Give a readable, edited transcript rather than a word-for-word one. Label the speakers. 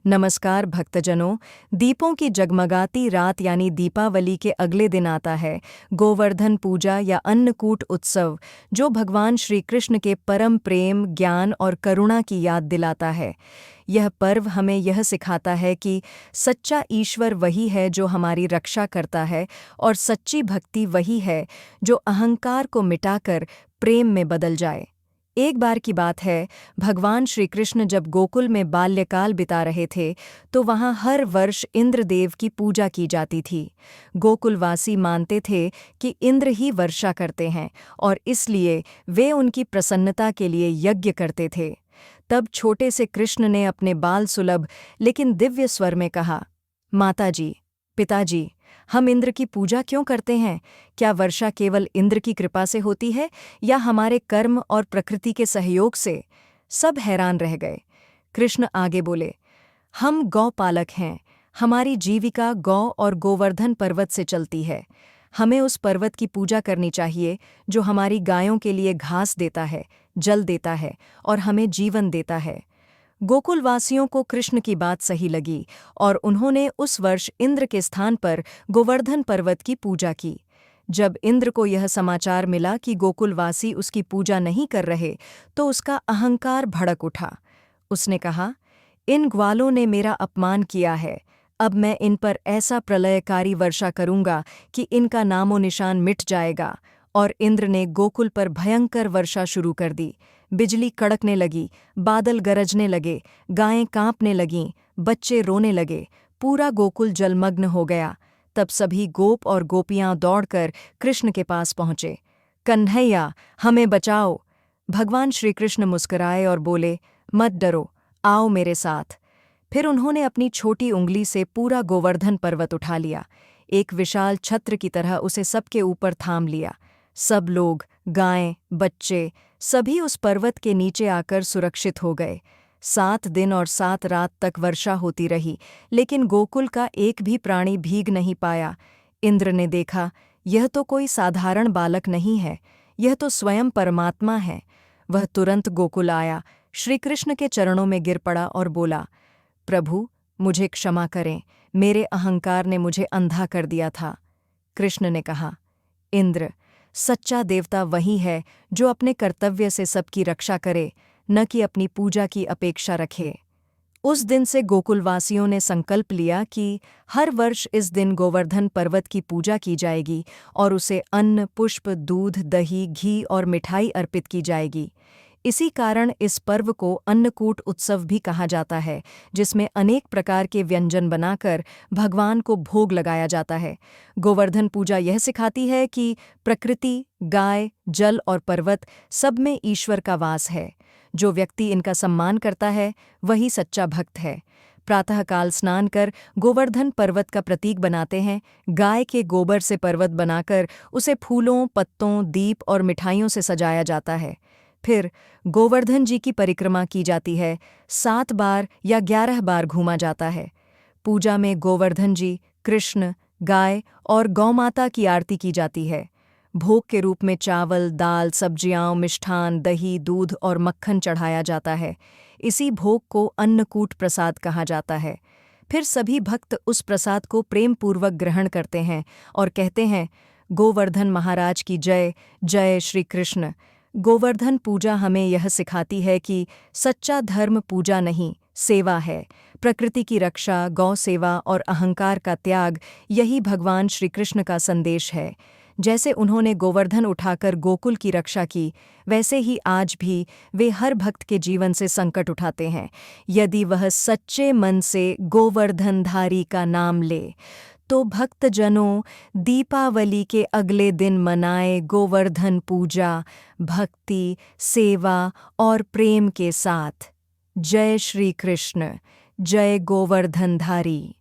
Speaker 1: नमस्कार भक्तजनों। दीपों की जगमगाती रात यानी दीपावली के अगले दिन आता है गोवर्धन पूजा या अन्नकूट उत्सव, जो भगवान श्री कृष्ण के परम प्रेम, ज्ञान और करुणा की याद दिलाता है। यह पर्व हमें यह सिखाता है कि सच्चा ईश्वर वही है जो हमारी रक्षा करता है, और सच्ची भक्ति वही है जो अहंकार को मिटाकर प्रेम में बदल जाए। एक बार की बात है, भगवान श्री कृष्ण जब गोकुल में बाल्यकाल बिता रहे थे, तो वहाँ हर वर्ष इंद्रदेव की पूजा की जाती थी। गोकुलवासी मानते थे कि इंद्र ही वर्षा करते हैं, और इसलिए वे उनकी प्रसन्नता के लिए यज्ञ करते थे। तब छोटे से कृष्ण ने अपने बाल सुलभ लेकिन दिव्य स्वर में कहा, माताजी, पिताजी, हम इंद्र की पूजा क्यों करते हैं? क्या वर्षा केवल इंद्र की कृपा से होती है या हमारे कर्म और प्रकृति के सहयोग से? सब हैरान रह गए। कृष्ण आगे बोले, हम गौ पालक हैं। हमारी जीविका गौ और गोवर्धन पर्वत से चलती है। हमें उस पर्वत की पूजा करनी चाहिए जो हमारी गायों के लिए घास देता है, जल देता है और हमें जीवन देता है। गोकुलवासियों को कृष्ण की बात सही लगी, और उन्होंने उस वर्ष इंद्र के स्थान पर गोवर्धन पर्वत की पूजा की। जब इंद्र को यह समाचार मिला कि गोकुलवासी उसकी पूजा नहीं कर रहे, तो उसका अहंकार भड़क उठा। उसने कहा, इन ग्वालों ने मेरा अपमान किया है। अब मैं इन पर ऐसा प्रलयकारी वर्षा करूंगा कि इनका नामो निशान मिट जाएगा। और इंद्र ने गोकुल पर भयंकर वर्षा शुरू कर दी। बिजली कड़कने लगी, बादल गरजने लगे, गायें कांपने लगीं, बच्चे रोने लगे, पूरा गोकुल जलमग्न हो गया। तब सभी गोप और गोपियां दौड़कर कृष्ण के पास पहुंचे। कन्हैया, हमें बचाओ। भगवान श्री कृष्ण मुस्कुराए और बोले, मत डरो, आओ मेरे साथ। फिर उन्होंने अपनी छोटी उंगली से पूरा गोवर्धन पर्वत उठा लिया। एक विशाल छत्र की तरह उसे सबके ऊपर थाम लिया। सब लोग, गायें, बच्चे, सभी उस पर्वत के नीचे आकर सुरक्षित हो गए। 7 दिन और 7 रात तक वर्षा होती रही, लेकिन गोकुल का एक भी प्राणी भीग नहीं पाया। इंद्र ने देखा, यह तो कोई साधारण बालक नहीं है, यह तो स्वयं परमात्मा है। वह तुरंत गोकुल आया, श्री कृष्ण के चरणों में गिर पड़ा और बोला, प्रभु, मुझे क्षमा करें, मेरे अहंकार ने मुझे अंधा कर दिया था। कृष्ण ने कहा, इंद्र, सच्चा देवता वही है जो अपने कर्तव्य से सबकी रक्षा करे, न कि अपनी पूजा की अपेक्षा रखे। उस दिन से गोकुलवासियों ने संकल्प लिया कि हर वर्ष इस दिन गोवर्धन पर्वत की पूजा की जाएगी और उसे अन्न, पुष्प, दूध, दही, घी और मिठाई अर्पित की जाएगी। इसी कारण इस पर्व को अन्नकूट उत्सव भी कहा जाता है, जिसमें अनेक प्रकार के व्यंजन बनाकर भगवान को भोग लगाया जाता है। गोवर्धन पूजा यह सिखाती है कि प्रकृति, गाय, जल और पर्वत सब में ईश्वर का वास है। जो व्यक्ति इनका सम्मान करता है, वही सच्चा भक्त है। प्रातःकाल स्नान कर गोवर्धन पर्वत का प्रतीक बनाते हैं। गाय के गोबर से पर्वत बनाकर उसे फूलों, पत्तों, दीप और मिठाइयों से सजाया जाता है। फिर गोवर्धन जी की परिक्रमा की जाती है। 7 बार या 11 बार घूमा जाता है। पूजा में गोवर्धन जी, कृष्ण, गाय और गौमाता की आरती की जाती है। भोग के रूप में चावल, दाल, सब्जियां, मिष्ठान, दही, दूध और मक्खन चढ़ाया जाता है। इसी भोग को अन्नकूट प्रसाद कहा जाता है। फिर सभी भक्त उस प्रसाद को प्रेमपूर्वक ग्रहण करते हैं और कहते हैं, गोवर्धन महाराज की जय, जय श्री कृष्ण। गोवर्धन पूजा हमें यह सिखाती है कि सच्चा धर्म पूजा नहीं, सेवा है। प्रकृति की रक्षा, गौ सेवा और अहंकार का त्याग, यही भगवान श्री कृष्ण का संदेश है। जैसे उन्होंने गोवर्धन उठाकर गोकुल की रक्षा की, वैसे ही आज भी वे हर भक्त के जीवन से संकट उठाते हैं। यदि वह सच्चे मन से गोवर्धनधारी का नाम ले, तो भक्तजनों, दीपावली के अगले दिन मनाए गोवर्धन पूजा भक्ति, सेवा और प्रेम के साथ। जय श्री कृष्ण, जय गोवर्धनधारी।